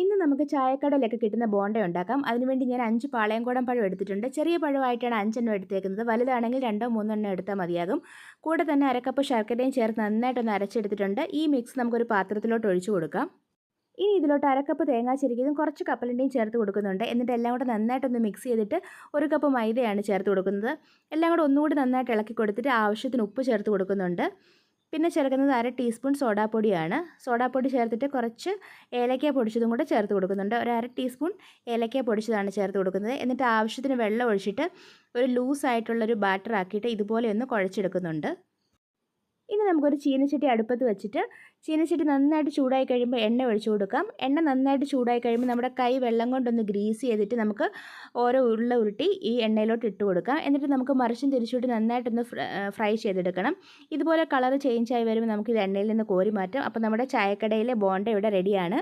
ഇന്ന് നമുക്ക് ചായക്കടയിലൊക്കെ കിട്ടുന്ന ബോണ്ട ഉണ്ടാക്കാം. അതിനുവേണ്ടി ഞാൻ 5 പാളയംകോടൻ പഴം എടുത്തിട്ടുണ്ട്. ചെറിയ പഴമായിട്ടാണ് 5 എണ്ണം എടുത്തേക്കുന്നത്. വലുതാണെങ്കിൽ 2 3 എണ്ണം എടുത്താൽ മതിയാകും. കൂടെ തന്നെ അരക്കപ്പ് ശർക്കരയും ചേർത്ത് നന്നായിട്ടൊന്ന് അരച്ചെടുത്തിട്ടുണ്ട്. ഈ മിക്സ് നമുക്കൊരു പാത്രത്തിലോട്ട് ഒഴിച്ചു കൊടുക്കാം. ഇനി ഇതിലോട്ട് അരക്കപ്പ് തേങ്ങാ ചിരകിയതും കുറച്ച് കപ്പലണ്ടിയും ചേർത്ത് കൊടുക്കുന്നുണ്ട്. എന്നിട്ട് എല്ലാം കൂടെ നന്നായിട്ടൊന്ന് മിക്സ് ചെയ്തിട്ട് 1 കപ്പ് മൈദയാണ് ചേർത്ത് കൊടുക്കുന്നത്. എല്ലാം കൂടെ ഒന്നുകൂടി നന്നായിട്ട് ഇളക്കി കൊടുത്തിട്ട് ആവശ്യത്തിന് ഉപ്പ് ചേർത്ത് കൊടുക്കുന്നുണ്ട്. പിന്നെ ചേർക്കുന്നത് 1/2 ടീസ്പൂൺ സോഡാപ്പൊടിയാണ്. സോഡാപ്പൊടി ചേർത്തിട്ട് കുറച്ച് ഏലക്ക പൊടിച്ചതും കൂടെ ചേർത്ത് കൊടുക്കുന്നുണ്ട്. ഒരു 1/2 ടീസ്പൂൺ ഏലക്ക പൊടിച്ചതാണ് ചേർത്ത് കൊടുക്കുന്നത്. എന്നിട്ട് ആവശ്യത്തിന് വെള്ളം ഒഴിച്ചിട്ട് ഒരു ലൂസായിട്ടുള്ളൊരു ബാറ്റർ ആക്കിയിട്ട് ഇതുപോലെ ഒന്ന് കുഴച്ചെടുക്കുന്നുണ്ട്. ഇനി നമുക്കൊരു ചീനച്ചട്ടി അടുപ്പത്ത് വെച്ചിട്ട് ചീനച്ചട്ടി നന്നായിട്ട് ചൂടായി കഴിയുമ്പോൾ എണ്ണ ഒഴിച്ചു കൊടുക്കാം. എണ്ണ നന്നായിട്ട് ചൂടായി കഴിയുമ്പോൾ നമ്മുടെ കൈ വെള്ളം കൊണ്ടൊന്ന് ഗ്രീസ് ചെയ്തിട്ട് നമുക്ക് ഓരോ ഉരുട്ടി ഈ എണ്ണയിലോട്ട് ഇട്ട് കൊടുക്കാം. എന്നിട്ട് നമുക്ക് മറിച്ചും തിരിച്ചുവിട്ട് നന്നായിട്ടൊന്ന് ഫ്രൈ ചെയ്തെടുക്കണം. ഇതുപോലെ കളർ ചേഞ്ച് ആയി വരുമ്പോൾ നമുക്ക് ഇത് എണ്ണയിൽ നിന്ന് കോരി മാറ്റാം. അപ്പോൾ നമ്മുടെ ചായക്കടയിലെ ബോണ്ട ഇവിടെ റെഡിയാണ്.